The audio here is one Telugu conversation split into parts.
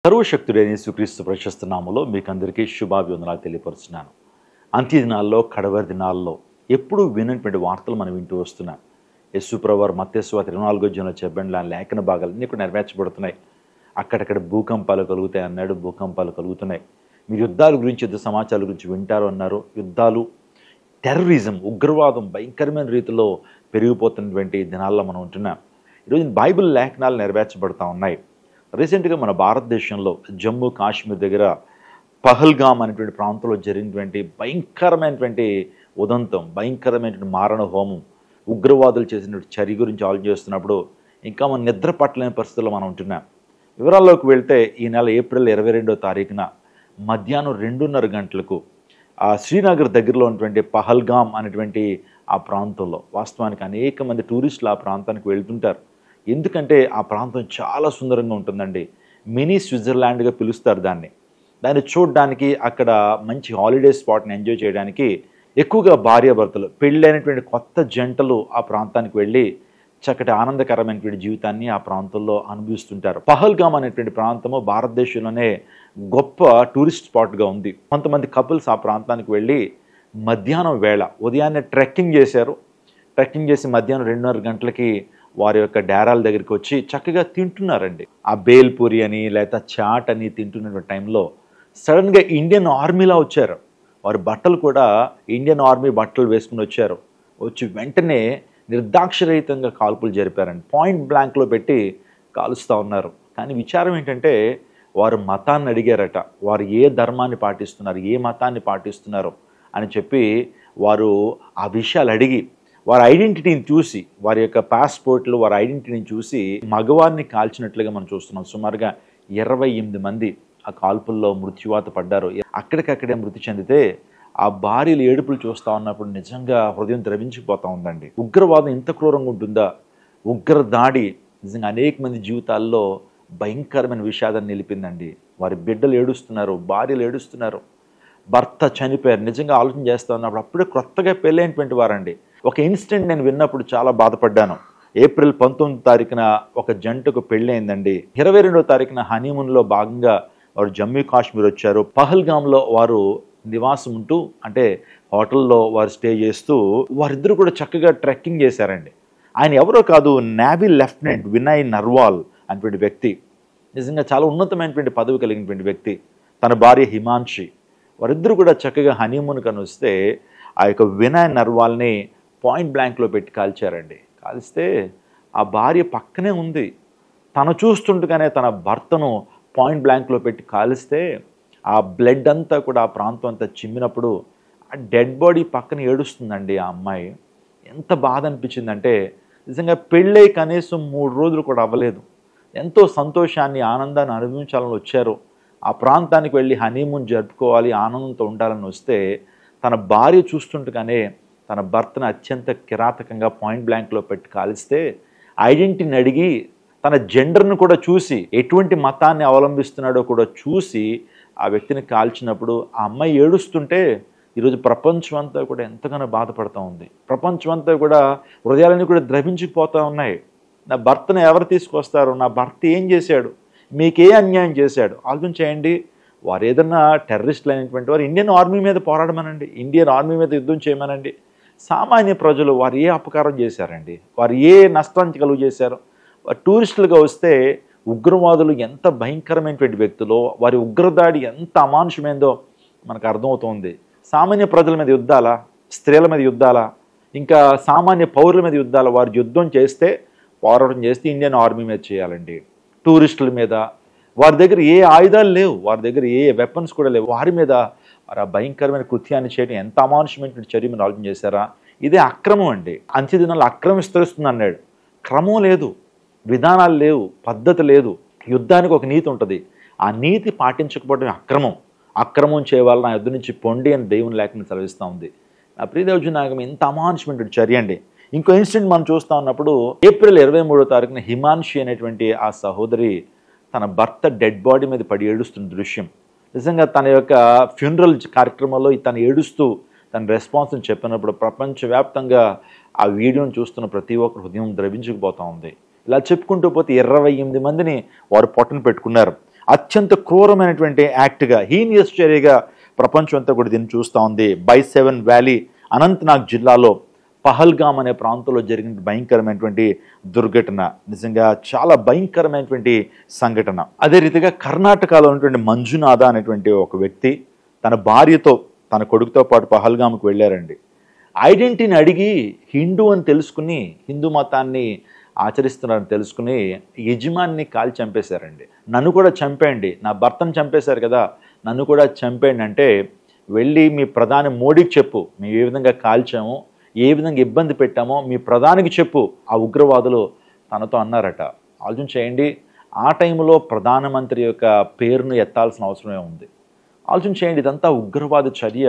సర్వశక్తుడైన యేసుక్రీస్తు ప్రశస్త నామములో మీకందరికీ శుభాభివందనాలు తెలియపరుస్తున్నాను. అంత్య దినాల్లో, కడవరి దినాల్లో ఎప్పుడూ వినటువంటి వార్తలు మనం వింటూ వస్తున్నాం. యేసుప్రభువారు మత్తయి సువార్త 24వ అధ్యాయంలో చెప్పబడిన లేఖన భాగాలన్నీ కూడా నెరవేర్చబడుతున్నాయి. అక్కడక్కడ భూకంపాలు కలుగుతాయి అన్నాడు, భూకంపాలు కలుగుతున్నాయి. మీరు యుద్ధాల గురించి, యుద్ధ సమాచారాల గురించి వింటారు అన్నారు. యుద్ధాలు, టెర్రరిజం, ఉగ్రవాదం భయంకరమైన రీతిలో పెరిగిపోతున్నటువంటి దినాల్లో మనం ఉంటున్నాం. ఈరోజు బైబిల్ లేఖనాలు నెరవేర్చబడుతూ ఉన్నాయి. రీసెంట్గా మన భారతదేశంలో జమ్మూ కాశ్మీర్ దగ్గర పహల్గామ్ అనేటువంటి ప్రాంతంలో జరిగినటువంటి భయంకరమైనటువంటి ఉదంతం, భయంకరమైనటువంటి మారణ హోమం, ఉగ్రవాదులు చేసినటువంటి చర్య గురించి ఆలోచిస్తున్నప్పుడు ఇంకా మనం నిద్ర పట్టలేని పరిస్థితుల్లో మనం ఉంటున్నాం. వివరాల్లోకి వెళ్తే ఈ నెల ఏప్రిల్ 22వ తారీఖున మధ్యాహ్నం 2:30 గంటలకు శ్రీనగర్ దగ్గరలో ఉన్నటువంటి పహల్గామ్ అనేటువంటి ఆ ప్రాంతంలో వాస్తవానికి అనేక మంది టూరిస్టులు ఆ ప్రాంతానికి వెళ్తుంటారు. ఎందుకంటే ఆ ప్రాంతం చాలా సుందరంగా ఉంటుందండి. మినీ స్విట్జర్లాండ్గా పిలుస్తారు దాన్ని చూడడానికి, అక్కడ మంచి హాలిడే స్పాట్ని ఎంజాయ్ చేయడానికి ఎక్కువగా భార్యాభర్తలు, పెళ్ళైనటువంటి కొత్త జంటలు ఆ ప్రాంతానికి వెళ్ళి చక్కటి ఆనందకరమైనటువంటి జీవితాన్ని ఆ ప్రాంతంలో అనుభవిస్తుంటారు. పహల్గామ్ అనేటువంటి ప్రాంతము భారతదేశంలోనే గొప్ప టూరిస్ట్ స్పాట్గా ఉంది. కొంతమంది కపుల్స్ ఆ ప్రాంతానికి వెళ్ళి మధ్యాహ్నం వేళ ఉదయాన్నే ట్రెక్కింగ్ చేశారు. ట్రెక్కింగ్ చేసి మధ్యాహ్నం 2:30 గంటలకి వారి యొక్క డేరాల దగ్గరికి వచ్చి చక్కగా తింటున్నారండి. ఆ బేల్పూరి అని లేదా చాట్ అని తింటున్న టైంలో సడన్గా ఇండియన్ ఆర్మీలా వచ్చారు. వారి బట్టలు కూడా ఇండియన్ ఆర్మీ బట్టలు వేసుకుని వచ్చారు. వచ్చి వెంటనే నిర్దాక్షరహితంగా కాల్పులు జరిపారండి. పాయింట్ బ్లాంక్లో పెట్టి కాలుస్తూ ఉన్నారు. కానీ విచారం ఏంటంటే వారు మతాన్ని అడిగారట. వారు ఏ ధర్మాన్ని పాటిస్తున్నారు, ఏ మతాన్ని పాటిస్తున్నారు అని చెప్పి వారు ఆ విషయాలు అడిగి వారి ఐడెంటిటీని చూసి, వారి యొక్క పాస్పోర్ట్లు, వారి ఐడెంటిటీని చూసి మగవారిని కాల్చినట్లుగా మనం చూస్తున్నాం. సుమారుగా 28 మంది ఆ కాల్పుల్లో మృత్యువాత పడ్డారు. అక్కడికక్కడే మృతి చెందితే ఆ భార్యలు ఏడుపులు చూస్తూ ఉన్నప్పుడు నిజంగా హృదయం ద్రవించిపోతూ ఉందండి. ఉగ్రవాదం ఇంత క్రూరంగా ఉంటుందా? ఉగ్ర దాడి నిజంగా అనేక మంది జీవితాల్లో భయంకరమైన విషాదాన్ని నిలిపిందండి. వారి బిడ్డలు ఏడుస్తున్నారు, భార్యలు ఏడుస్తున్నారు, భర్త చనిపోయారు. నిజంగా ఆలోచన చేస్తూ ఉన్నప్పుడు అప్పుడే కొత్తగా పెళ్ళైనటువంటి వారండి. ఒక ఇన్సిడెంట్ నేను విన్నప్పుడు చాలా బాధపడ్డాను. ఏప్రిల్ 19వ తారీఖున ఒక జంటకు పెళ్ళి అయిందండి. 22వ తారీఖున హనీమూన్లో భాగంగా వారు జమ్మూ కాశ్మీర్ వచ్చారు. పహల్గామ్లో వారు నివాసం ఉంటూ, అంటే హోటల్లో వారు స్టే చేస్తూ వారిద్దరూ కూడా చక్కగా ట్రెక్కింగ్ చేశారండి. ఆయన ఎవరో కాదు, నేవీ లెఫ్టినెంట్ వినయ్ నర్వాల్ అనేటువంటి వ్యక్తి. నిజంగా చాలా ఉన్నతమైనటువంటి పదవి కలిగినటువంటి వ్యక్తి. తన భార్య హిమాన్షి, వారిద్దరూ కూడా చక్కగా హనీమూన్ కని వస్తే ఆ యొక్క వినయ్ నర్వాల్ని పాయింట్ బ్లాంక్లో పెట్టి కాల్చారండి. కాల్స్తే ఆ భార్య పక్కనే ఉంది. తను చూస్తుండగానే తన భర్తను పాయింట్ బ్లాంక్లో పెట్టి కాలిస్తే ఆ బ్లడ్ అంతా కూడా ఆ ప్రాంతం అంతా చిమ్మినప్పుడు ఆ డెడ్ బాడీ పక్కన ఏడుస్తుందండి ఆ అమ్మాయి. ఎంత బాధ అనిపించిందంటే, నిజంగా పెళ్ళై కనీసం 3 రోజులు కూడా అవ్వలేదు. ఎంతో సంతోషాన్ని, ఆనందాన్ని అనుభవించాలని వచ్చారు. ఆ ప్రాంతానికి వెళ్ళి హనీమూన్ జరుపుకోవాలి, ఆనందంతో ఉండాలని వస్తే తన భార్య చూస్తుండగానే తన భర్తను అత్యంత కిరాతకంగా పాయింట్ బ్లాంక్లో పెట్టి కాలిస్తే ఐడెంటిటీని అడిగి తన జెండర్ను కూడా చూసి, ఎటువంటి మతాన్ని అవలంబిస్తున్నాడో కూడా చూసి ఆ వ్యక్తిని కాల్చినప్పుడు ఆ అమ్మాయి ఏడుస్తుంటే ఈరోజు ప్రపంచం అంతా కూడా ఎంతగానో బాధపడుతూ ఉంది. ప్రపంచం అంతా కూడా హృదయాలన్నీ కూడా ద్రవించిపోతూ ఉన్నాయి. నా భర్తను ఎవరు తీసుకొస్తారు? నా భర్త ఏం చేశాడు? మీకే అన్యాయం చేశాడు? ఆలోచన చేయండి. వారు ఏదన్నా టెర్రరిస్టులు అయినటువంటి వారు ఇండియన్ ఆర్మీ మీద పోరాడమనండి, ఇండియన్ ఆర్మీ మీద యుద్ధం చేయమనండి. సామాన్య ప్రజలు వారు ఏ అపకారం చేశారండి? వారు ఏ నష్టాన్ని కలుగు చేశారు? టూరిస్టులుగా వస్తే ఉగ్రవాదులు ఎంత భయంకరమైనటువంటి వ్యక్తులో, వారి ఉగ్రదాడి ఎంత అమానుషమైందో మనకు అర్థమవుతోంది. సామాన్య ప్రజల మీద యుద్ధాలా? స్త్రీల మీద యుద్ధాలా? ఇంకా సామాన్య పౌరుల మీద యుద్ధాలా? వారు యుద్ధం చేస్తే, పోరాటం చేస్తే ఇండియన్ ఆర్మీ మీద చేయాలండి. టూరిస్టుల మీద వారి దగ్గర ఏ ఆయుధాలు లేవు, వారి దగ్గర ఏ వెపన్స్ కూడా లేవు. వారి మీద వారు ఆ భయంకరమైన కృత్యాన్ని చేయడం ఎంత అమానుషమైనటువంటి చర్య మీరు ఆలోచన చేశారా? ఇదే అక్రమం అండి. అంత్య దినాల్లో అక్రమం విస్తరిస్తుంది అన్నాడు. క్రమం లేదు, విధానాలు లేవు, పద్ధతి లేదు. యుద్ధానికి ఒక నీతి ఉంటుంది. ఆ నీతి పాటించకపోవడం అక్రమం. అక్రమం చేయవాలని నా యుద్ధ నుంచి పొండి అని దేవుని లేఖను సెలవిస్తూ ఉంది. నా ప్రియదేవుజు నాగం ఎంత అమానుషమైనటువంటి చర్య అండి. ఇంకో ఇన్సిడెంట్ మనం చూస్తూ ఉన్నప్పుడు ఏప్రిల్ 23వ తారీఖున హిమాన్షి అనేటువంటి ఆ సహోదరి తన భర్త డెడ్ బాడీ మీద పడి ఏడుస్తున్న దృశ్యం. నిజంగా తన యొక్క ఫ్యూనరల్ కార్యక్రమంలో తను ఏడుస్తూ తన రెస్పాన్స్ని చెప్పినప్పుడు ప్రపంచవ్యాప్తంగా ఆ వీడియోని చూస్తున్న ప్రతి ఒక్కరు హృదయం ద్రవించుకుపోతూ ఉంది. ఇలా చెప్పుకుంటూ పోతే 28 మందిని వారు పొట్టను పెట్టుకున్నారు. అత్యంత క్రూరమైనటువంటి యాక్ట్గా, హీనియస్ చర్యగా ప్రపంచం అంతా కూడా దీన్ని చూస్తూ ఉంది. బైసెవెన్ వ్యాలీ అనంతనాగ్ జిల్లాలో పహల్గామ్ అనే ప్రాంతంలో జరిగిన భయంకరమైనటువంటి దుర్ఘటన, నిజంగా చాలా భయంకరమైనటువంటి సంఘటన. అదే రీతిగా కర్ణాటకలో ఉన్నటువంటి మంజునాథ అనేటువంటి ఒక వ్యక్తి తన భార్యతో తన కొడుకుతో పాటు పహల్గామ్కి వెళ్ళారండి. ఐడెంటిటీని అడిగి హిందూ అని తెలుసుకుని, హిందూ మతాన్ని ఆచరిస్తున్నారని తెలుసుకుని యజమాన్ని కాల్చి చంపేశారండి. నన్ను కూడా చంపేయండి, నా భర్తను చంపేశారు కదా, నన్ను కూడా చంపేయండి అంటే, వెళ్ళి మీ ప్రధాని మోడీకి చెప్పు, మేము ఏ విధంగా కాల్చామో, ఏ విధంగా ఇబ్బంది పెట్టామో మీ ప్రధానికి చెప్పు, ఆ ఉగ్రవాదులు తనతో అన్నారట. ఆలోచన చేయండి, ఆ టైంలో ప్రధానమంత్రి యొక్క పేరును ఎత్తాల్సిన అవసరమే ఉంది. ఆలోచన చేయండి, ఇదంతా ఉగ్రవాద చర్య.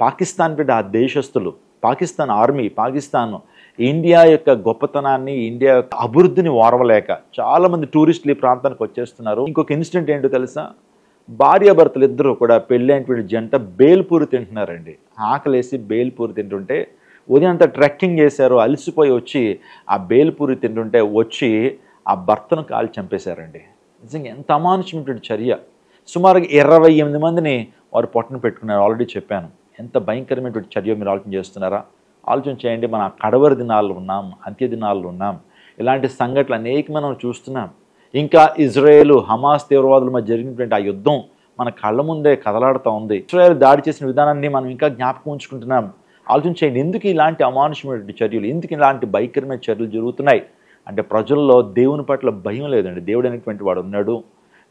పాకిస్తాన్ బిడ్డ ఆ దేశస్తులు, పాకిస్తాన్ ఆర్మీ, పాకిస్తాన్ ఇండియా యొక్క గొప్పతనాన్ని, ఇండియా యొక్క అభివృద్ధిని ఓర్వలేక చాలామంది టూరిస్టులు ఈ ప్రాంతానికి వచ్చేస్తున్నారు. ఇంకొక ఇన్సిడెంట్ ఏంటో తెలుసా, భార్యాభర్తలు ఇద్దరు కూడా పెళ్ళైనటువంటి జంట బేల్పూరి తింటున్నారండి. ఆకలేసి బేల్పూరి తింటుంటే, ఉదయం అంతా ట్రెక్కింగ్ చేశారు, అలసిపోయి వచ్చి ఆ బేల్పూరి తింటుంటే వచ్చి ఆ భర్తను కాల్చి చంపేశారండి. నిజంగా ఎంత అమానుషమైనటువంటి చర్య. సుమారుగా 28 మందిని వారు పొట్టను పెట్టుకున్నారు. ఆల్రెడీ చెప్పాను. ఎంత భయంకరమైనటువంటి చర్య మీరు ఆలోచన చేస్తున్నారా? ఆలోచన చేయండి. మన కడవరి దినాల్లో ఉన్నాం, అంత్య దినాల్లో ఉన్నాం. ఇలాంటి సంఘటనలు అనేక మనం చూస్తున్నాం. ఇంకా ఇజ్రాయేలు హమాస్ తీవ్రవాదుల మధ్య జరిగినటువంటి ఆ యుద్ధం మన కళ్ళ ముందే కదలాడుతూ ఉంది. ఇజ్రాయేల్ దాడి చేసిన విధానాన్ని మనం ఇంకా జ్ఞాపకం ఉంచుకుంటున్నాం. ఆలోచన చేయండి, ఎందుకు ఇలాంటి అమానుషమైనటువంటి చర్యలు, ఎందుకు ఇలాంటి భయంకరమైన చర్యలు జరుగుతున్నాయి అంటే, ప్రజల్లో దేవుని పట్ల భయం లేదండి. దేవుడు అనేటువంటి వాడు ఉన్నాడు,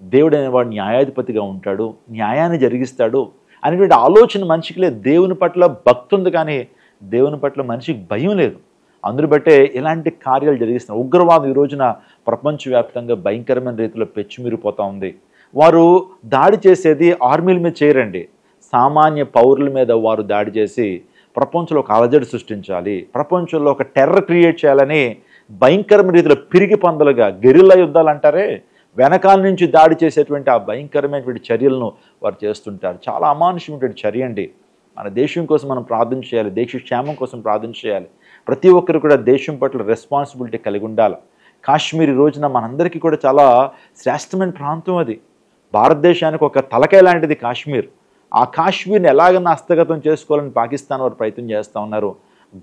దేవుడు అనేవాడు న్యాయాధిపతిగా ఉంటాడు, న్యాయాన్ని జరిగిస్తాడు అనేటువంటి ఆలోచన మనిషికి లేదు. దేవుని పట్ల భక్తి ఉంది, కానీ దేవుని పట్ల మనిషికి భయం లేదు. అందును బట్టే ఇలాంటి కార్యాలు జరిగిస్తున్నారు. ఉగ్రవాదం ఈ రోజున ప్రపంచవ్యాప్తంగా భయంకరమైన రీతిలో పెచ్చుమిరిపోతూ ఉంది. వారు దాడి చేసేది ఆర్మీల మీద చేయరండి, సామాన్య పౌరుల మీద వారు దాడి చేసి ప్రపంచంలో ఒక అలజడి సృష్టించాలి, ప్రపంచంలో ఒక టెర్రర్ క్రియేట్ చేయాలని భయంకరమైన రీతిలో పిరిగి పందలుగా, గెరిల్లా యుద్ధాలు అంటారే, వెనకాల నుంచి దాడి చేసేటువంటి ఆ భయంకరమైనటువంటి చర్యలను వారు చేస్తుంటారు. చాలా అమానుషమైనటువంటి చర్య అండి. మన దేశం కోసం మనం ప్రార్థన చేయాలి, దేశ క్షేమం కోసం ప్రార్థన చేయాలి. ప్రతి ఒక్కరు కూడా దేశం పట్ల రెస్పాన్సిబిలిటీ కలిగి ఉండాలి. కాశ్మీర్ ఈ రోజున మనందరికీ కూడా చాలా శ్రేష్టమైన ప్రాంతం. అది భారతదేశానికి ఒక తలకాయ లాంటిది కాశ్మీర్. ఆ కాశ్మీర్ని ఎలాగన్నా హస్తగతం చేసుకోవాలని పాకిస్తాన్ వారు ప్రయత్నం చేస్తూ ఉన్నారు.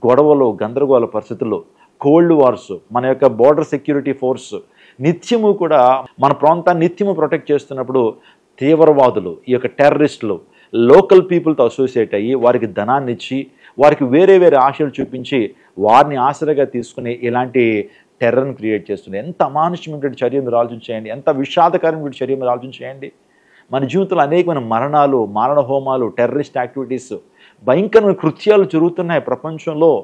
గొడవలు, గందరగోళ పరిస్థితులు, కోల్డ్ వార్స్, మన యొక్క బోర్డర్ సెక్యూరిటీ ఫోర్స్ నిత్యము కూడా మన ప్రాంతాన్ని నిత్యము ప్రొటెక్ట్ చేస్తున్నప్పుడు తీవ్రవాదులు, ఈ యొక్క టెర్రరిస్టులు లోకల్ పీపుల్తో అసోసియేట్ అయ్యి వారికి ధనాన్ని ఇచ్చి, వారికి వేరే వేరే ఆశలు చూపించి వారిని ఆసరాగా తీసుకుని ఇలాంటి టెర్రర్ని క్రియేట్ చేస్తుంది. ఎంత అమానుషమైనటువంటి చర్య మీరు ఆలోచన చేయండి, ఎంత విషాదకరమైన చర్య మీరు ఆలోచన చేయండి. మన జీవితంలో అనేకమైన మరణాలు, మారణ హోమాలు, టెర్రరిస్ట్ యాక్టివిటీస్, భయంకరమైన కృత్యాలు జరుగుతున్నాయి ప్రపంచంలో.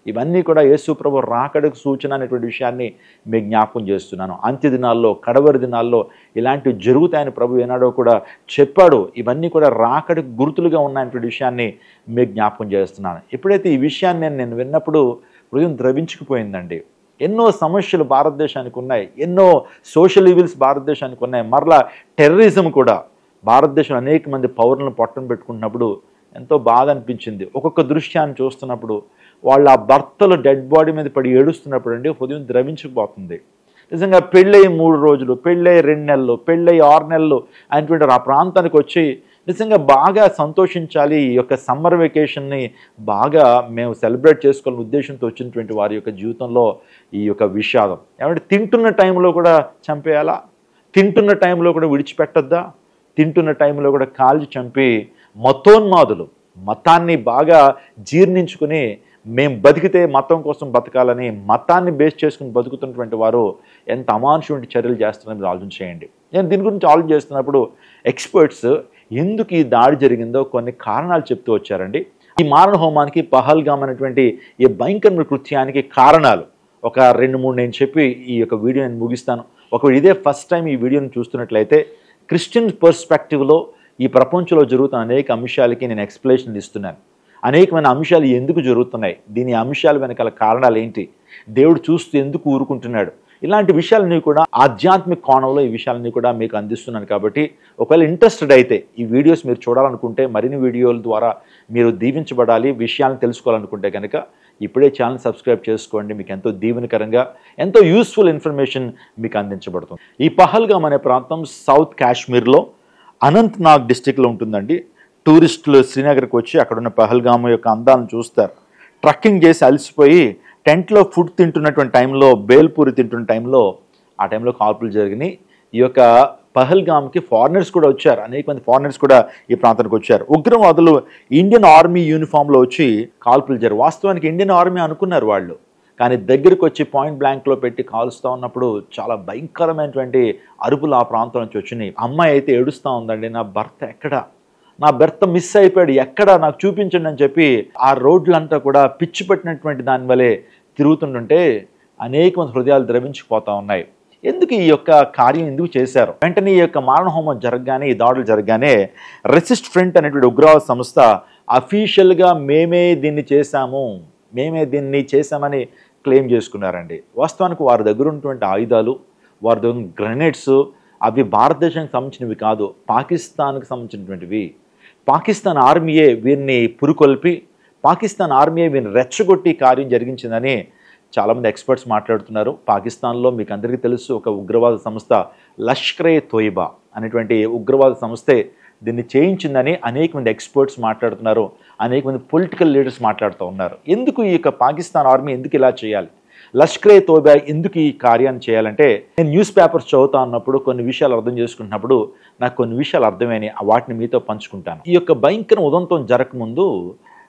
ఇవన్నీ కూడా యేసు ప్రభు రాకడకు సూచన అనేటువంటి విషయాన్ని మీకు జ్ఞాపకం చేస్తున్నాను. అంత్య దినాల్లో, కడవరి దినాల్లో ఇలాంటివి జరుగుతాయని ప్రభు ఏనాడో కూడా చెప్పాడు. ఇవన్నీ కూడా రాకడకు గుర్తులుగా ఉన్నాయనేటువంటి విషయాన్ని మీకు జ్ఞాపకం చేస్తున్నాను. ఎప్పుడైతే ఈ విషయాన్ని నేను విన్నప్పుడు హృదయం ద్రవించుకుపోయిందండి. ఎన్నో సమస్యలు భారతదేశానికి ఉన్నాయి, ఎన్నో సోషల్ ఈవిల్స్ భారతదేశానికి ఉన్నాయి. మరలా టెర్రరిజం కూడా భారతదేశంలో అనేక మంది పౌరులను పొట్టన పెట్టుకున్నప్పుడు ఎంతో బాధ అనిపించింది. ఒక్కొక్క దృశ్యాన్ని చూస్తున్నప్పుడు వాళ్ళ ఆ భర్తలు డెడ్ బాడీ మీద పడి ఏడుస్తున్నప్పుడు అండి హృదయం ద్రవించుకుపోతుంది. నిజంగా పెళ్ళయి 3 రోజులు, పెళ్ళయి 2 నెలలు, పెళ్ళయి 6 నెలలు అనేటువంటి ఆ ప్రాంతానికి వచ్చి నిజంగా బాగా సంతోషించాలి, ఈ యొక్క సమ్మర్ వెకేషన్ని బాగా మేము సెలబ్రేట్ చేసుకోవాలని ఉద్దేశంతో వచ్చినటువంటి వారి యొక్క జీవితంలో ఈ యొక్క విషాదం. ఏమంటే తింటున్న టైంలో కూడా చంపేయాలా, తింటున్న టైంలో కూడా విడిచిపెట్టద్దా, తింటున్న టైంలో కూడా కాల్చి చంపి మతోన్మాదులు, మతాన్ని బాగా జీర్ణించుకుని మేము బతికితే మతం కోసం బతకాలని మతాన్ని బేస్ చేసుకుని బతుకుతున్నటువంటి వారు ఎంత అమానుషమైన చర్యలు చేస్తున్నారో మీరు ఆలోచన చేయండి. నేను దీని గురించి ఆలోచన చేస్తున్నప్పుడు ఎక్స్పర్ట్స్ ఎందుకు ఈ దాడి జరిగిందో కొన్ని కారణాలు చెప్తూ వచ్చారండి. ఈ మారణ హోమానికి, పహల్గామ్ అనేటువంటి ఈ భయంకరమైన కృత్యానికి కారణాలు ఒక 2-3 నేను చెప్పి ఈ యొక్క వీడియో నేను ముగిస్తాను. ఒకవేళ ఇదే ఫస్ట్ టైం ఈ వీడియోని చూస్తున్నట్లయితే క్రిస్టియన్ పర్స్పెక్టివ్లో ఈ ప్రపంచంలో జరుగుతున్న అనేక అంశాలకి నేను ఎక్స్ప్లెనేషన్ ఇస్తున్నాను. అనేకమైన అంశాలు ఎందుకు జరుగుతున్నాయి, దీని అంశాల వెనకాల కారణాలు ఏంటి, దేవుడు చూస్తూ ఎందుకు ఊరుకుంటున్నాడు, ఇలాంటి విషయాలన్నీ కూడా ఆధ్యాత్మిక కోణంలో ఈ విషయాలన్నీ కూడా మీకు అందిస్తున్నాను. కాబట్టి ఒకవేళ ఇంట్రెస్టెడ్ అయితే ఈ వీడియోస్ మీరు చూడాలనుకుంటే, మరిన్ని వీడియోల ద్వారా మీరు దీవించబడాలి, విషయాలను తెలుసుకోవాలనుకుంటే కనుక ఇప్పుడే ఛానల్ సబ్స్క్రైబ్ చేసుకోండి. మీకు ఎంతో దీవెనకరంగా ఎంతో యూస్ఫుల్ ఇన్ఫర్మేషన్ మీకు అందించబడుతుంది. ఈ పహల్గామ్ అనే ప్రాంతం సౌత్ కాశ్మీర్లో అనంతనాగ్ డిస్టిక్లో ఉంటుందండి. టూరిస్టులు శ్రీనగర్కి వచ్చి అక్కడున్న పహల్గామ్ యొక్క అందాలను చూస్తారు. ట్రక్కింగ్ చేసి అలసిపోయి టెంట్లో ఫుడ్ తింటున్నటువంటి టైంలో, బేల్పూరి తింటున్న టైంలో ఆ టైంలో కాల్పులు జరిగినాయి. ఈ యొక్క పహల్గామ్కి ఫారినర్స్ కూడా వచ్చారు. అనేక మంది ఫారినర్స్ కూడా ఈ ప్రాంతానికి వచ్చారు. ఉగ్రవాదులు ఇండియన్ ఆర్మీ యూనిఫామ్లో వచ్చి కాల్పులు జరిగారు. వాస్తవానికి ఇండియన్ ఆర్మీ అనుకున్నారు వాళ్ళు, కానీ దగ్గరికి వచ్చి పాయింట్ బ్లాంక్లో పెట్టి కాలుస్తూ ఉన్నప్పుడు చాలా భయంకరమైనటువంటి అరుపులు ఆ ప్రాంతం నుంచి వచ్చినాయి. అమ్మాయి అయితే ఏడుస్తూ ఉందండి, నా భర్త ఎక్కడా, నా భర్త మిస్ అయిపోయాడు, ఎక్కడ నాకు చూపించండి అని చెప్పి ఆ రోడ్లంతా కూడా పిచ్చి పట్టినటువంటి దాని వలె తిరుగుతుంటుంటే అనేక మంది హృదయాలు ద్రవించిపోతూ ఉన్నాయి. ఎందుకు ఈ యొక్క కార్యం ఎందుకు చేశారు? వెంటనే ఈ యొక్క మారణహోమం జరగగానే, ఈ దాడులు జరగగానే రెసిస్ట్ ఫ్రంట్ అనేటువంటి ఉగ్రవాద సంస్థ అఫీషియల్గా మేమే దీన్ని చేశామని క్లెయిమ్ చేసుకున్నారండి. వాస్తవానికి వారి దగ్గర ఉన్నటువంటి ఆయుధాలు, వారి దగ్గర గ్రెనేడ్స్ అవి భారతదేశానికి సంబంధించినవి కాదు, పాకిస్తాన్కి సంబంధించినటువంటివి. పాకిస్తాన్ ఆర్మీయే వీరిని పురుకొల్పి, పాకిస్తాన్ ఆర్మీయే వీరిని రెచ్చగొట్టి కార్యం జరిగించిందని చాలామంది ఎక్స్పర్ట్స్ మాట్లాడుతున్నారు. పాకిస్తాన్లో మీకు అందరికీ తెలుసు, ఒక ఉగ్రవాద సంస్థ లష్కరే తోయిబా అనేటువంటి ఉగ్రవాద సంస్థే దీన్ని చేయించిందని అనేక మంది ఎక్స్పర్ట్స్ మాట్లాడుతున్నారు. అనేక మంది పొలిటికల్ లీడర్స్ మాట్లాడుతూ ఉన్నారు. ఎందుకు ఈ యొక్క పాకిస్తాన్ ఆర్మీ ఎందుకు ఇలా చేయాలి, లష్కరే తోయిబా ఎందుకు ఈ కార్యాన్ని చేయాలంటే, నేను న్యూస్ పేపర్స్ చదువుతా ఉన్నప్పుడు కొన్ని విషయాలు అర్థం చేసుకుంటున్నప్పుడు నాకు కొన్ని విషయాలు అర్థమైనాయి. వాటిని మీతో పంచుకుంటాను. ఈ యొక్క భయంకర ఉదంతం జరగకముందు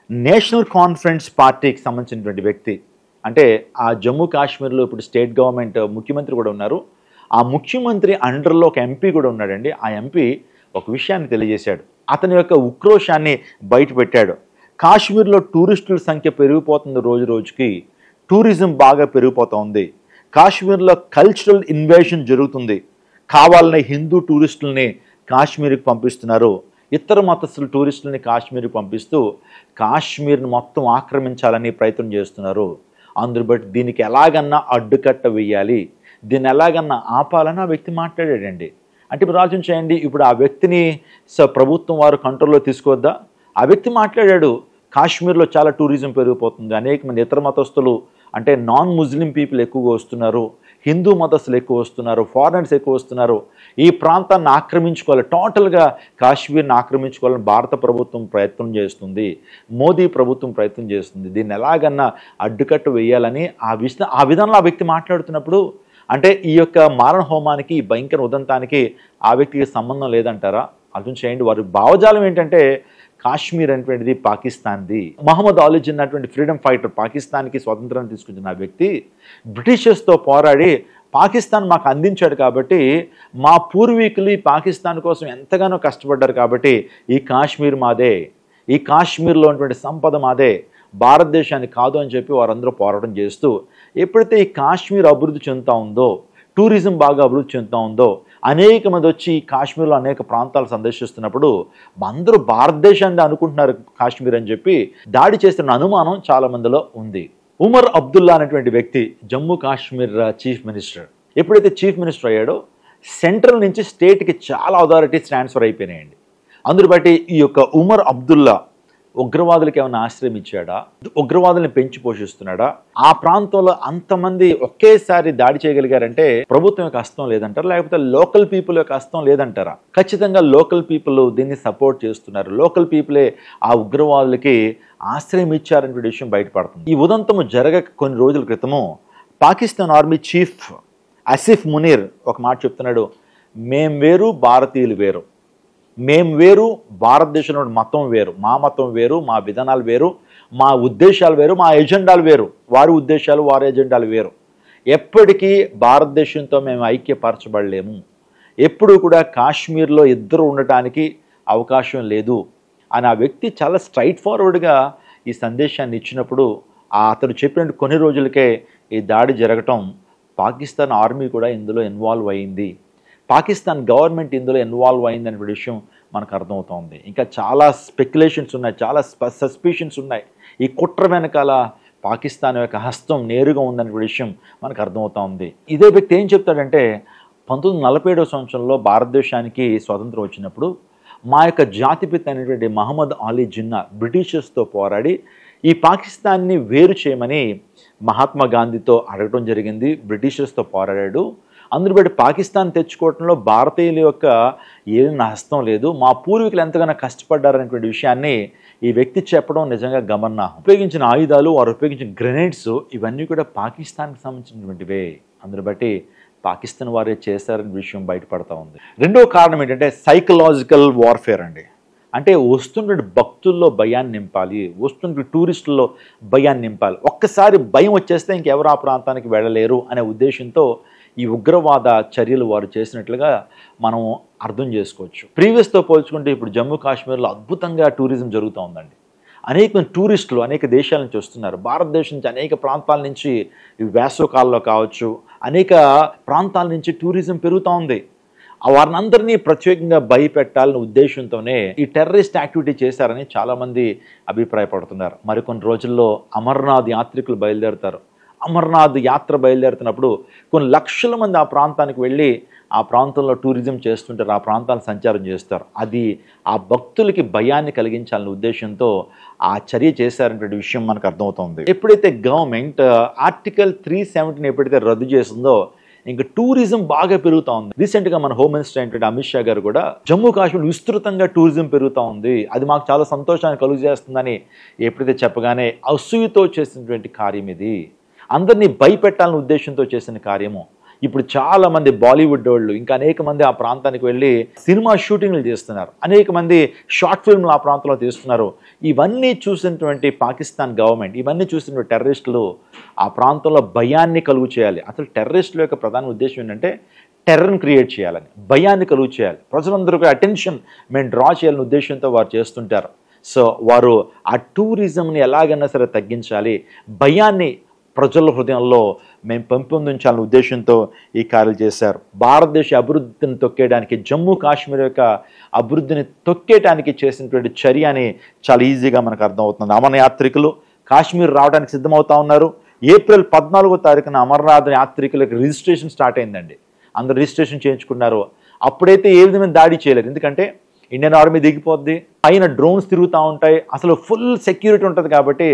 నేషనల్ కాన్ఫరెన్స్ పార్టీకి సంబంధించినటువంటి వ్యక్తి, అంటే ఆ జమ్మూ కాశ్మీర్లో ఇప్పుడు స్టేట్ గవర్నమెంట్ ముఖ్యమంత్రి కూడా ఉన్నారు. ఆ ముఖ్యమంత్రి అండర్లో ఒక ఎంపీ కూడా ఉన్నాడండి. ఆ ఎంపీ ఒక విషయాన్ని తెలియజేశాడు. అతని యొక్క ఉక్రోషాన్ని బయటపెట్టాడు. కాశ్మీర్లో టూరిస్టుల సంఖ్య పెరిగిపోతుంది, రోజు రోజుకి టూరిజం బాగా పెరిగిపోతూ ఉంది. కాశ్మీర్లో కల్చరల్ ఇన్వేషన్ జరుగుతుంది. కావాలనే హిందూ టూరిస్టులని కాశ్మీర్కి పంపిస్తున్నారు. ఇతర మతస్థుల టూరిస్టులని కాశ్మీర్కి పంపిస్తూ కాశ్మీర్ని మొత్తం ఆక్రమించాలని ప్రయత్నం చేస్తున్నారు. అందును బట్టి దీనికి ఎలాగన్నా అడ్డుకట్ట వేయాలి, దీన్ని ఎలాగన్నా ఆపాలని ఆ వ్యక్తి మాట్లాడాడండి. అంటే ఇప్పుడు ఆలోచన చేయండి, ఇప్పుడు ఆ వ్యక్తిని ప్రభుత్వం వారు కంట్రోల్లో తీసుకోవద్దా? ఆ వ్యక్తి మాట్లాడాడు, కాశ్మీర్లో చాలా టూరిజం పెరిగిపోతుంది, అనేక మంది ఇతర మతస్థులు అంటే నాన్ ముస్లిం పీపుల్ ఎక్కువగా వస్తున్నారు, హిందూ మతస్థులు ఎక్కువ వస్తున్నారు, ఫారినర్స్ ఎక్కువ వస్తున్నారు. ఈ ప్రాంతాన్ని ఆక్రమించుకోవాలి, టోటల్గా కాశ్మీర్ని ఆక్రమించుకోవాలని భారత ప్రభుత్వం ప్రయత్నం చేస్తుంది, మోదీ ప్రభుత్వం ప్రయత్నం చేస్తుంది. దీన్ని ఎలాగన్నా అడ్డుకట్టు వేయాలని ఆ విధంలో ఆ వ్యక్తి మాట్లాడుతున్నప్పుడు, అంటే ఈ యొక్క మారణ హోమానికి, ఈ భయంకర ఉదంతానికి ఆ వ్యక్తికి సంబంధం లేదంటారా? అర్థం చేయండి. వారి భావజాలం ఏంటంటే కాశ్మీర్ అనేటువంటిది పాకిస్తాన్ది. మహమ్మద్ అలీ జిన్నా అటువంటి ఫ్రీడమ్ ఫైటర్, పాకిస్తాన్కి స్వతంత్రం తీసుకొచ్చిన ఆ వ్యక్తి బ్రిటిషర్స్తో పోరాడి పాకిస్తాన్ మాకు అందించాడు కాబట్టి, మా పూర్వీకులు ఈ పాకిస్తాన్ కోసం ఎంతగానో కష్టపడ్డారు కాబట్టి ఈ కాశ్మీర్ మాదే, ఈ కాశ్మీర్లో ఉన్నటువంటి సంపద మాదే, భారతదేశానికి కాదు అని చెప్పి వారందరూ పోరాటం చేస్తూ, ఎప్పుడైతే ఈ కాశ్మీర్ అభివృద్ధి చెందుతూ ఉందో, టూరిజం బాగా అభివృద్ధి చెందుతూ ఉందో, అనేక మంది వచ్చి కాశ్మీర్లో అనేక ప్రాంతాలు సందర్శిస్తున్నప్పుడు అందరూ భారతదేశాన్ని అనుకుంటున్నారు కాశ్మీర్ అని చెప్పి దాడి చేస్తున్న అనుమానం చాలా మందిలో ఉంది. ఉమర్ అబ్దుల్లా అనేటువంటి వ్యక్తి జమ్మూ కాశ్మీర్ చీఫ్ మినిస్టర్. ఎప్పుడైతే చీఫ్ మినిస్టర్ అయ్యాడో సెంట్రల్ నుంచి స్టేట్కి చాలా అథారిటీస్ ట్రాన్స్ఫర్ అయిపోయినాయండి. అందును బట్టి ఈ యొక్క ఉమర్ అబ్దుల్లా ఉగ్రవాదులకు ఏమైనా ఆశ్రయం ఇచ్చాడా, ఉగ్రవాదుల్ని పెంచి పోషిస్తున్నాడా? ఆ ప్రాంతంలో అంతమంది ఒకేసారి దాడి చేయగలిగారంటే ప్రభుత్వం యొక్క హస్తం లేదంటారా, లేకపోతే లోకల్ పీపుల్ యొక్క హస్తం లేదంటారా? ఖచ్చితంగా లోకల్ పీపుల్ దీన్ని సపోర్ట్ చేస్తున్నారు. లోకల్ పీపులే ఆ ఉగ్రవాదులకి ఆశ్రయం ఇచ్చారనే విషయం బయటపడుతుంది. ఈ ఉదంతము జరగక కొన్ని రోజుల క్రితము పాకిస్తాన్ ఆర్మీ చీఫ్ ఆసిఫ్ మునీర్ ఒక మాట చెప్తున్నాడు, మేం వేరు, భారతీయులు వేరు, మేము వేరు, భారతదేశంలో మతం వేరు, మా మతం వేరు, మా విధానాలు వేరు, మా ఉద్దేశాలు వేరు, మా ఎజెండాలు వేరు, వారి ఉద్దేశాలు వారి ఎజెండాలు వేరు. ఎప్పటికీ భారతదేశంతో మేము ఐక్యపరచబడలేము, ఎప్పుడూ కూడా కాశ్మీర్లో ఇద్దరు ఉండటానికి అవకాశం లేదు అని ఆ వ్యక్తి చాలా స్ట్రైట్ ఫార్వర్డ్గా ఈ సందేశాన్ని ఇచ్చినప్పుడు, అతను చెప్పిన కొన్ని రోజులకే ఈ దాడి జరగటం, పాకిస్తాన్ ఆర్మీ కూడా ఇందులో ఇన్వాల్వ్ అయింది, పాకిస్తాన్ గవర్నమెంట్ ఇందులో ఇన్వాల్వ్ అయిందనే విషయం మనకు అర్థమవుతోంది. ఇంకా చాలా స్పెక్యులేషన్స్ ఉన్నాయి, చాలా సస్పిషన్స్ ఉన్నాయి. ఈ కుట్ర వెనకాల పాకిస్తాన్ యొక్క హస్తం నేరుగా ఉందనే విషయం మనకు అర్థమవుతా ఉంది. ఇదే వ్యక్తి ఏం చెప్తాడంటే, 1947వ సంవత్సరంలో భారతదేశానికి స్వాతంత్రం వచ్చినప్పుడు మా యొక్క జాతిపిత అనేటువంటి మహమ్మద్ అలీ జిన్నా బ్రిటిషర్స్తో పోరాడి ఈ పాకిస్తాన్ని వేరు చేయమని మహాత్మా గాంధీతో అడగడం జరిగింది. బ్రిటిషర్స్తో పోరాడాడు. అందును బట్టి పాకిస్తాన్ తెచ్చుకోవడంలో భారతీయుల యొక్క ఏదైనా హస్తం లేదు, మా పూర్వీకులు ఎంతగానో కష్టపడ్డారనేటువంటి విషయాన్ని ఈ వ్యక్తి చెప్పడం నిజంగా గమనార్హం. ఉపయోగించిన ఆయుధాలు, వారు ఉపయోగించిన గ్రెనేడ్స్ ఇవన్నీ కూడా పాకిస్తాన్కి సంబంధించినటువంటివే. అందును బట్టి పాకిస్తాన్ వారే చేశారనే విషయం బయటపడతా ఉంది. రెండో కారణం ఏంటంటే సైకలాజికల్ వార్ఫేర్ అండి. అంటే వస్తున్న భక్తుల్లో భయాన్ని నింపాలి, వస్తున్న టూరిస్టుల్లో భయాన్ని నింపాలి. ఒక్కసారి భయం వచ్చేస్తే ఇంకెవరు ఆ ప్రాంతానికి వెళ్ళలేరు అనే ఉద్దేశంతో ఈ ఉగ్రవాద చర్యలు వారు చేసినట్లుగా మనం అర్థం చేసుకోవచ్చు. ప్రీవియస్తో పోల్చుకుంటే ఇప్పుడు జమ్మూ కాశ్మీర్లో అద్భుతంగా టూరిజం జరుగుతూ ఉందండి. అనేక టూరిస్టులు అనేక దేశాల నుంచి వస్తున్నారు. భారతదేశం నుంచి అనేక ప్రాంతాల నుంచి వేసవకాలంలో కావచ్చు, అనేక ప్రాంతాల నుంచి టూరిజం పెరుగుతూ ఉంది. వారిని అందరినీ ప్రత్యేకంగా భయపెట్టాలనే ఉద్దేశంతోనే ఈ టెర్రరిస్ట్ యాక్టివిటీ చేశారని చాలామంది అభిప్రాయపడుతున్నారు. మరికొన్ని రోజుల్లో అమర్నాథ్ యాత్రికులు బయలుదేరుతారు. అమర్నాథ్ యాత్ర బయలుదేరుతున్నప్పుడు కొన్ని లక్షల మంది ఆ ప్రాంతానికి వెళ్ళి ఆ ప్రాంతంలో టూరిజం చేస్తుంటారు, ఆ ప్రాంతాలను సంచారం చేస్తారు. అది ఆ భక్తులకి భయాన్ని కలిగించాలనే ఉద్దేశంతో ఆ చర్య చేశారనే విషయం మనకు అర్థమవుతుంది. ఎప్పుడైతే గవర్నమెంట్ ఆర్టికల్ 370 ఎప్పుడైతే రద్దు చేసిందో ఇంకా టూరిజం బాగా పెరుగుతూ ఉంది. రీసెంట్గా మన హోమ్ మినిస్టర్ ఏంటంటే అమిత్ షా గారు కూడా జమ్మూ కాశ్మీర్ విస్తృతంగా టూరిజం పెరుగుతూ ఉంది, అది మాకు చాలా సంతోషాన్ని కలుగజేస్తుందని ఎప్పుడైతే చెప్పగానే అసూయతో చేసినటువంటి కార్యం ఇది, అందరినీ భయపెట్టాలనే ఉద్దేశంతో చేసిన కార్యము. ఇప్పుడు చాలామంది బాలీవుడ్ వాళ్ళు ఇంకా అనేక మంది ఆ ప్రాంతానికి వెళ్ళి సినిమా షూటింగ్లు చేస్తున్నారు, అనేక మంది షార్ట్ ఫిల్మ్లు ఆ ప్రాంతంలో తీస్తున్నారు. ఇవన్నీ చూసినటువంటి పాకిస్తాన్ గవర్నమెంట్, ఇవన్నీ చూసినటువంటి టెర్రరిస్టులు ఆ ప్రాంతంలో భయాన్ని కలుగు చేయాలి. అసలు టెర్రరిస్టుల యొక్క ప్రధాన ఉద్దేశం ఏంటంటే టెర్రర్ని క్రియేట్ చేయాలని, భయాన్ని కలుగు చేయాలి, ప్రజలందరూ అటెన్షన్ మేము డ్రా చేయాలనే ఉద్దేశంతో వారు చేస్తుంటారు. సో వారు ఆ టూరిజంని ఎలాగైనా సరే తగ్గించాలి, భయాన్ని ప్రజల హృదయంలో మేము పెంపొందించాలనే ఉద్దేశంతో ఈ కార్యలు చేశారు. భారతదేశ అభివృద్ధిని తొక్కేయడానికి, జమ్మూ కాశ్మీర్ యొక్క అభివృద్ధిని తొక్కేయడానికి చేసినటువంటి చర్య అని చాలా ఈజీగా మనకు అర్థమవుతుంది. అమరనాథ్ యాత్రికులు కాశ్మీర్ రావడానికి సిద్ధమవుతా ఉన్నారు. ఏప్రిల్ 14వ తారీఖున అమర్నాథ్ యాత్రికులకు రిజిస్ట్రేషన్ స్టార్ట్ అయిందండి. అందరూ రిజిస్ట్రేషన్ చేయించుకున్నారు. అప్పుడైతే ఏ విధమైన దాడి చేయలేదు, ఎందుకంటే ఇండియన్ ఆర్మీ దిగిపోద్ది, పైన డ్రోన్స్ తిరుగుతూ ఉంటాయి, అసలు ఫుల్ సెక్యూరిటీ ఉంటుంది. కాబట్టి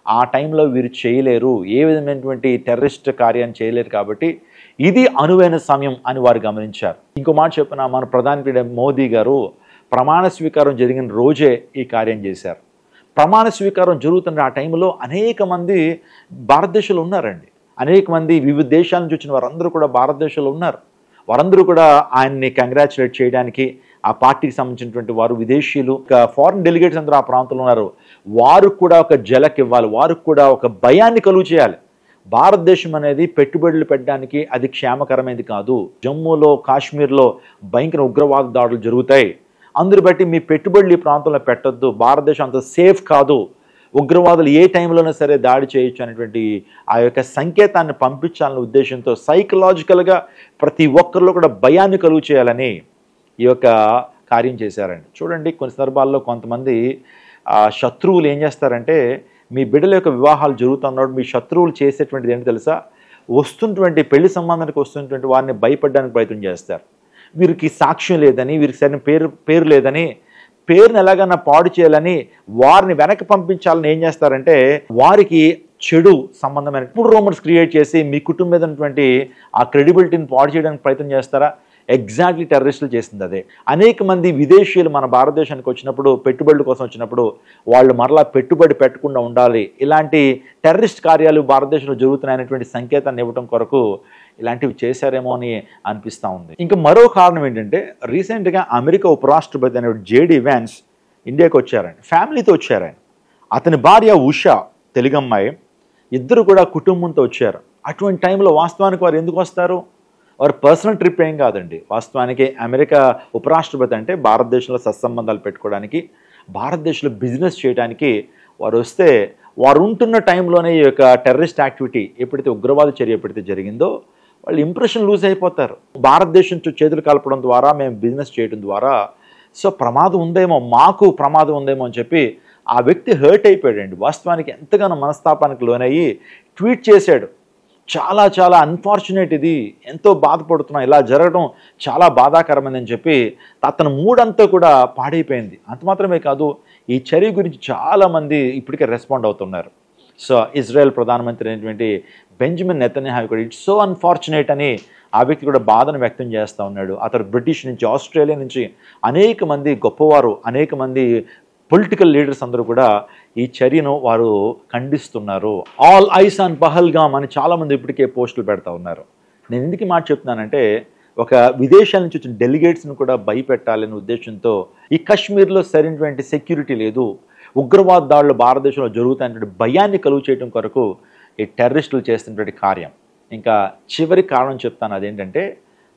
ఆ టైంలో వీరు చేయలేరు, ఏ విధమైనటువంటి టెర్రరిస్ట్ కార్యాన్ని చేయలేరు. కాబట్టి ఇది అనువైన సమయం అని వారు గమనించారు. ఇంకో మాట చెప్పిన మన ప్రధాని మోదీ గారు ప్రమాణ స్వీకారం జరిగిన రోజే ఈ కార్యం చేశారు. ప్రమాణ స్వీకారం జరుగుతున్న ఆ టైంలో అనేక మంది భారతదేశంలో ఉన్నారండి. అనేక మంది వివిధ దేశాల నుంచి వచ్చిన వారందరూ కూడా భారతదేశంలో ఉన్నారు. వారందరూ కూడా ఆయన్ని కంగ్రాచులేట్ చేయడానికి, ఆ పార్టీకి సంబంధించినటువంటి వారు విదేశీయులు, ఫారిన్ డెలిగేట్స్ అందరూ ఆ ప్రాంతంలో ఉన్నారు. వారు కూడా ఒక జలక్ ఇవ్వాలి, వారికి కూడా ఒక భయాన్ని కలుగు చేయాలి. భారతదేశం అనేది పెట్టుబడులు పెట్టడానికి అది క్షేమకరమైనది కాదు. జమ్మూలో కాశ్మీర్లో భయంకర ఉగ్రవాద దాడులు జరుగుతాయి, అందుని బట్టి మీ పెట్టుబడులు ఈ ప్రాంతంలో పెట్టొద్దు, భారతదేశం అంత సేఫ్ కాదు, ఉగ్రవాదులు ఏ టైంలోనైనా సరే దాడి చేయొచ్చు అనేటువంటి ఆ యొక్క సంకేతాన్ని పంపించాలనే ఉద్దేశంతో సైకలాజికల్గా ప్రతి ఒక్కరిలో కూడా భయాన్ని కలుగు చేయాలని ఈ యొక్క కార్యం చేశారండి. చూడండి, కొన్ని సందర్భాల్లో కొంతమంది శత్రువులు ఏం చేస్తారంటే, మీ బిడ్డల యొక్క వివాహాలు జరుగుతున్నప్పుడు మీ శత్రువులు చేసేటువంటిది ఏంటి తెలుసా, వస్తున్నటువంటి పెళ్లి సంబంధానికి వస్తున్నటువంటి వారిని భయపడడానికి ప్రయత్నం చేస్తారు. వీరికి సాక్ష్యం లేదని, వీరికి సరైన పేరు లేదని, పేరుని ఎలాగైనా పాడు చేయాలని వారిని వెనక్కి పంపించాలని ఏం చేస్తారంటే వారికి చెడు సంబంధమైన ఇప్పుడు రూమర్స్ క్రియేట్ చేసి మీ కుటుంబం మీద ఉన్నటువంటి ఆ క్రెడిబిలిటీని పాడు చేయడానికి ప్రయత్నం చేస్తారా? ఎగ్జాక్ట్లీ టెర్రరిస్టులు చేసింది అదే. అనేక మంది విదేశీయులు మన భారతదేశానికి వచ్చినప్పుడు, పెట్టుబడుల కోసం వచ్చినప్పుడు వాళ్ళు మరలా పెట్టుబడి పెట్టకుండా ఉండాలి, ఇలాంటి టెర్రరిస్ట్ కార్యాలు భారతదేశంలో జరుగుతున్నాయనేటువంటి సంకేతాన్ని ఇవ్వడం కొరకు ఇలాంటివి చేశారేమో అని అనిపిస్తూ ఉంది. ఇంకా మరో కారణం ఏంటంటే, రీసెంట్గా అమెరికా ఉపరాష్ట్రపతి అనే జేడీ వ్యాన్స్ ఇండియాకి వచ్చారండి, ఫ్యామిలీతో వచ్చారు. అతని భార్య ఉషా, తెలుగు అమ్మాయి, ఇద్దరు కూడా కుటుంబంతో వచ్చారు. అటువంటి టైంలో వాస్తవానికి వారు ఎందుకు వస్తారు? వారు పర్సనల్ ట్రిప్ ఏం కాదండి. వాస్తవానికి అమెరికా ఉపరాష్ట్రపతి అంటే భారతదేశంలో సత్సంబంధాలు పెట్టుకోవడానికి, భారతదేశంలో బిజినెస్ చేయడానికి వారు వస్తే, వారు ఉంటున్న టైంలోనే ఈ యొక్క టెర్రరిస్ట్ యాక్టివిటీ ఎప్పుడైతే ఉగ్రవాద చర్య ఎప్పుడైతే జరిగిందో వాళ్ళు ఇంప్రెషన్ లూజ్ అయిపోతారు. భారతదేశం చేతులు కలపడం ద్వారా, మేము బిజినెస్ చేయడం ద్వారా సో ప్రమాదం ఉందేమో, మాకు ప్రమాదం ఉందేమో అని చెప్పి ఆ వ్యక్తి హర్ట్ అయిపోయాడండి. వాస్తవానికి ఎంతగానో మనస్తాపానికి లోనయ్యి ట్వీట్ చేశాడు, చాలా చాలా అన్ఫార్చునేట్, ఇది ఎంతో బాధపడుతున్నాం, ఇలా జరగడం చాలా బాధాకరమైందని చెప్పి అతని మూడంతా కూడా పాడైపోయింది. అంత మాత్రమే కాదు, ఈ చర్య గురించి చాలామంది ఇప్పటికే రెస్పాండ్ అవుతున్నారు. సో ఇజ్రాయెల్ ప్రధానమంత్రి అయినటువంటి బెంజమిన్ నెతన్యాహు కూడా ఇట్స్ సో అన్ఫార్చునేట్ అని ఆ వ్యక్తి కూడా బాధను వ్యక్తం చేస్తూ ఉన్నాడు. అతను బ్రిటిష్ నుంచి, ఆస్ట్రేలియా నుంచి అనేక మంది గొప్పవారు, అనేక మంది పొలిటికల్ లీడర్స్ అందరూ కూడా ఈ చర్యను వారు ఖండిస్తున్నారు. ఆల్ ఐస్ ఆన్ పహల్గామ్ అని చాలామంది ఇప్పటికే పోస్టులు పెడతా ఉన్నారు. నేను ఎందుకు మాట చెప్తున్నానంటే, ఒక విదేశాల నుంచి వచ్చిన డెలిగేట్స్ను కూడా భయపెట్టాలనే ఉద్దేశంతో ఈ కశ్మీర్లో సరైనటువంటి సెక్యూరిటీ లేదు, ఉగ్రవాద దాడులు భారతదేశంలో జరుగుతాయనే భయాన్ని కలుగు చేయడం కొరకు ఈ టెర్రరిస్టులు చేస్తున్నటువంటి కార్యం. ఇంకా చివరి కారణం చెప్తాను, అదేంటంటే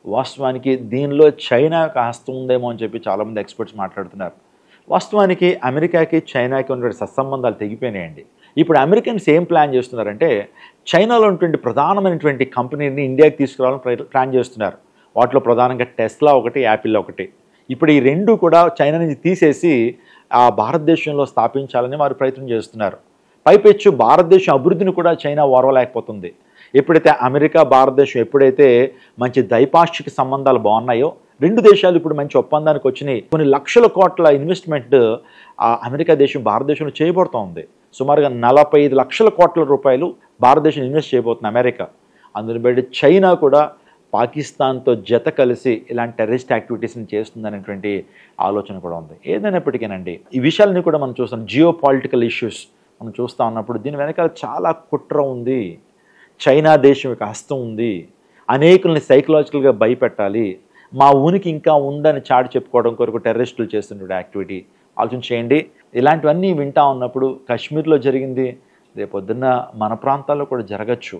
వాస్తవానికి దీనిలో చైనా హస్తం ఉందేమో అని చెప్పి చాలామంది ఎక్స్పర్ట్స్ మాట్లాడుతున్నారు. వాస్తవానికి అమెరికాకి చైనాకి ఉన్నటువంటి సత్సంబంధాలు తెగిపోయినాయండి. ఇప్పుడు అమెరికన్స్ ఏం ప్లాన్ చేస్తున్నారంటే, చైనాలో ఉన్నటువంటి ప్రధానమైనటువంటి కంపెనీని ఇండియాకి తీసుకురావాలని ప్లాన్ చేస్తున్నారు. వాటిలో ప్రధానంగా టెస్లా ఒకటి, యాపిల్ ఒకటి. ఇప్పుడు ఈ రెండు కూడా చైనా నుంచి తీసేసి ఆ భారతదేశంలో స్థాపించాలని వారు ప్రయత్నం చేస్తున్నారు. పైపెచ్చు భారతదేశం అభివృద్ధిని కూడా చైనా ఓర్వలేకపోతుంది. ఎప్పుడైతే అమెరికా భారతదేశం ఎప్పుడైతే మంచి ద్వైపాక్షిక సంబంధాలు బాగున్నాయో, రెండు దేశాలు ఇప్పుడు మంచి ఒప్పందానికి వచ్చినాయి. కొన్ని లక్షల కోట్ల ఇన్వెస్ట్మెంట్ అమెరికా దేశం భారతదేశంలో చేయబడుతూ ఉంది. సుమారుగా 45 లక్షల కోట్ల రూపాయలు భారతదేశం ఇన్వెస్ట్ చేయబోతుంది అమెరికా. అందుని బట్టి చైనా కూడా పాకిస్తాన్తో జత కలిసి ఇలాంటి టెర్రరిస్ట్ యాక్టివిటీస్ని చేస్తుందనేటువంటి ఆలోచన కూడా ఉంది. ఏదైనప్పటికీనండి, ఈ విషయాలని కూడా మనం చూస్తాం. జియో పాలిటికల్ ఇష్యూస్ మనం చూస్తూ ఉన్నప్పుడు దీని వెనకాల చాలా కుట్ర ఉంది. చైనా దేశం యొక్క హస్తం ఉంది. అనేకుల్ని సైకలాజికల్గా భయపెట్టాలి, మా ఉనికి ఇంకా ఉందని చాటి చెప్పుకోవడం కొరకు టెర్రరిస్టులు చేస్తున్న యాక్టివిటీ ఆలోచన చేయండి. ఇలాంటివన్నీ వింటా ఉన్నప్పుడు కాశ్మీర్లో జరిగింది, రేపొద్దున్న మన ప్రాంతాల్లో కూడా జరగచ్చు.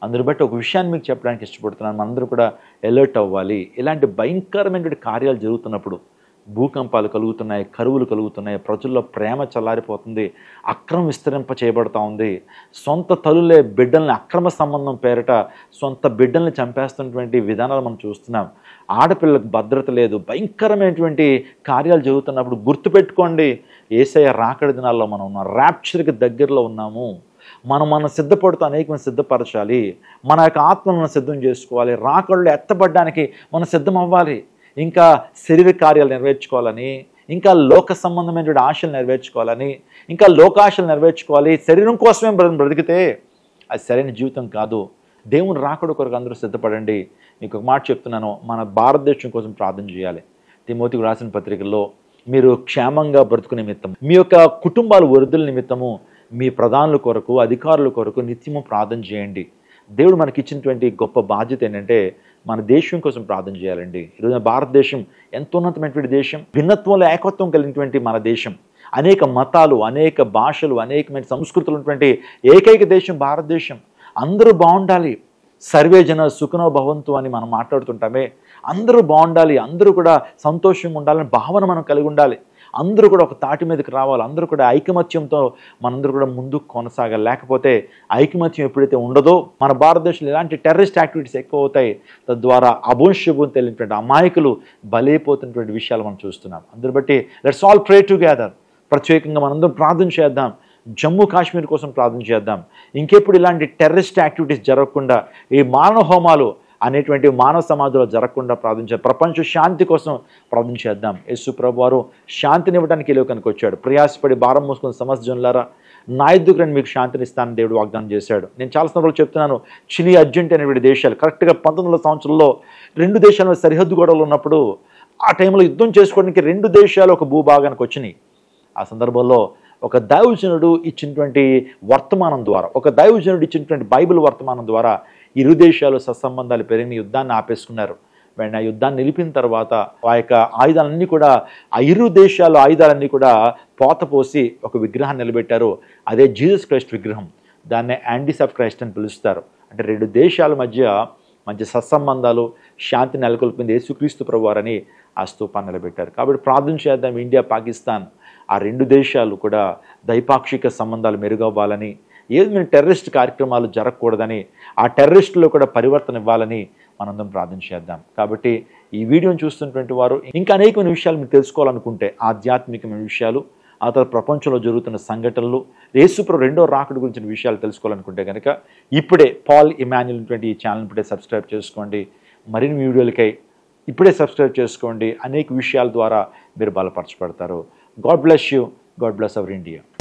అందుని బట్టి ఒక విషయాన్ని మీకు చెప్పడానికి ఇష్టపడుతున్నాను, మనందరూ కూడా అలర్ట్ అవ్వాలి. ఇలాంటి భయంకరమైనటువంటి కార్యాలు జరుగుతున్నప్పుడు, భూకంపాలు కలుగుతున్నాయి, కరువులు కలుగుతున్నాయి, ప్రజల్లో ప్రేమ చల్లారిపోతుంది, అక్రమం విస్తరింప చేయబడుతూ ఉంది, సొంత తల్లులే బిడ్డల్ని అక్రమ సంబంధం పేరిట సొంత బిడ్డల్ని చంపేస్తున్నటువంటి విధానాలు మనం చూస్తున్నాం. ఆడపిల్లలకు భద్రత లేదు, భయంకరమైనటువంటి కార్యాలు జరుగుతున్నప్పుడు గుర్తుపెట్టుకోండి, యేసయ్య రాకడ దినాల్లో మనం ఉన్నాం, ర్యాప్చర్కి దగ్గరలో ఉన్నాము. మనం సిద్ధపడుతూ అనేకమంది సిద్ధపరచాలి, మన యొక్క ఆత్మను సిద్ధం చేసుకోవాలి, రాకడలో ఎత్తబడడానికి మనం సిద్ధం అవ్వాలి. ఇంకా శరీర కార్యాలు నెరవేర్చుకోవాలని, ఇంకా లోక సంబంధమైనటువంటి ఆశలు నెరవేర్చుకోవాలని, ఇంకా లోకాశలు నెరవేర్చుకోవాలి. శరీరం కోసమే బ్రతికితే అది సరైన జీవితం కాదు. దేవుని రాకడ కొరకు అందరూ సిద్ధపడండి. మీకు ఒక మాట చెప్తున్నాను, మన భారతదేశం కోసం ప్రార్థన చేయాలి. తిమోతికి రాసిన పత్రికల్లో మీరు క్షేమంగా బ్రతుకు నిమిత్తం, మీ యొక్క కుటుంబాల వృద్ధుల నిమిత్తము, మీ ప్రధానుల కొరకు, అధికారుల కొరకు నిత్యము ప్రార్థన చేయండి. దేవుడు మనకి ఇచ్చినటువంటి గొప్ప బాధ్యత ఏంటంటే మన దేశం కోసం ప్రార్థన చేయాలండి. ఈరోజు భారతదేశం ఎంతో ఉన్నతమైనటువంటి దేశం, భిన్నత్వంలో ఏకత్వం కలిగినటువంటి మన దేశం, అనేక మతాలు, అనేక భాషలు, అనేకమైన సంస్కృతులు ఉన్నటువంటి ఏకైక దేశం భారతదేశం. అందరూ బాగుండాలి, సర్వే జన సుఖనో భవంతు అని మనం మాట్లాడుతుంటామే. అందరూ బాగుండాలి, అందరూ కూడా సంతోషంగా ఉండాలని భావన మనం కలిగి ఉండాలి. అందరూ కూడా ఒక తాటి మీదకి రావాలి, అందరూ కూడా ఐకమత్యంతో మనందరూ కూడా ముందుకు కొనసాగాలి. లేకపోతే ఐకమత్యం ఎప్పుడైతే ఉండదో మన భారతదేశంలో ఇలాంటి టెర్రరిస్ట్ యాక్టివిటీస్ ఎక్కువ అవుతాయి. తద్వారా అభోంశుభం తెలియనటువంటి అమాయకులు బలైపోతున్నటువంటి విషయాలు మనం చూస్తున్నాం. అందుని బట్టి లెట్స్ ఆల్ ప్రే టుగెదర్. ప్రత్యేకంగా మనందరం ప్రార్థన చేద్దాం, జమ్మూ కాశ్మీర్ కోసం ప్రార్థన చేద్దాం. ఇంకెప్పుడు ఇలాంటి టెర్రరిస్ట్ యాక్టివిటీస్ జరగకుండా, ఈ మానవ హోమాలు అనేటువంటి మానవ సమాజంలో జరగకుండా ప్రార్థించే, ప్రపంచ శాంతి కోసం ప్రార్థన చేద్దాం. యేసు ప్రభు వారు శాంతిని ఇవ్వడానికి ఈ లోకానికి వచ్చాడు. ప్రయాసపడి భారం మోసుకున్న సమస్త జనులారా నా ఎద్దుకు రండి, మీకు శాంతిని ఇస్తానని దేవుడు వాగ్దానం చేశాడు. నేను చాలా సందర్భాలు చెప్తున్నాను, చిలీ, అర్జెంటీనా అనేటువంటి దేశాలు కరెక్ట్గా 1900 సంవత్సరంలో రెండు దేశాల సరిహద్దు గొడవలు ఉన్నప్పుడు ఆ టైంలో యుద్ధం చేసుకోవడానికి రెండు దేశాలు ఒక భూభాగానికి వచ్చినాయి. ఆ సందర్భంలో ఒక దైవజనుడు ఇచ్చినటువంటి వర్తమానం ద్వారా, ఒక దైవజనుడు ఇచ్చినటువంటి బైబిల్ వర్తమానం ద్వారా ఇరు దేశాలు సత్సంబంధాలు పెరిగిన యుద్ధాన్ని ఆపేసుకున్నారు. వెంటనే ఆ యుద్ధాన్ని నిలిపిన తర్వాత ఆ యొక్క ఆయుధాలన్నీ కూడా, ఆ ఇరు దేశాల ఆయుధాలన్నీ కూడా పోతపోసి ఒక విగ్రహాన్ని నిలబెట్టారు. అదే జీసస్ క్రైస్ట్ విగ్రహం. దాన్నే యాంటీస్ ఆఫ్ క్రైస్ట్ అని పిలుస్తారు. అంటే రెండు దేశాల మధ్య మంచి సత్సంబంధాలు, శాంతి నెలకొల్పింది యేసుక్రీస్తు ప్రభువారని ఆ స్తూపాన్ని నిలబెట్టారు. కాబట్టి ప్రార్థన చేద్దాం, ఇండియా, పాకిస్తాన్ ఆ రెండు దేశాలు కూడా ద్వైపాక్షిక సంబంధాలు మెరుగవ్వాలని, ఏదైనా టెర్రరిస్ట్ కార్యక్రమాలు జరగకూడదని, ఆ టెర్రరిస్టులో కూడా పరివర్తన ఇవ్వాలని మనందరం ప్రార్థన చేద్దాం. కాబట్టి ఈ వీడియోని చూస్తున్నటువంటి వారు ఇంకా అనేకమైన విషయాలు మీరు తెలుసుకోవాలనుకుంటే, ఆధ్యాత్మికమైన విషయాలు, ఆ తర్వాత ప్రపంచంలో జరుగుతున్న సంఘటనలు, యేసుప్రభు రెండో రాకడ గురించిన విషయాలు తెలుసుకోవాలనుకుంటే కనుక ఇప్పుడే పాల్ ఇమాన్యుల్ ఈ ఛానల్ ఇప్పుడే సబ్స్క్రైబ్ చేసుకోండి. మరిన్ని వీడియోలకై ఇప్పుడే సబ్స్క్రైబ్ చేసుకోండి. అనేక విషయాల ద్వారా మీరు బలపరచబడతారు. God bless you. God bless our India.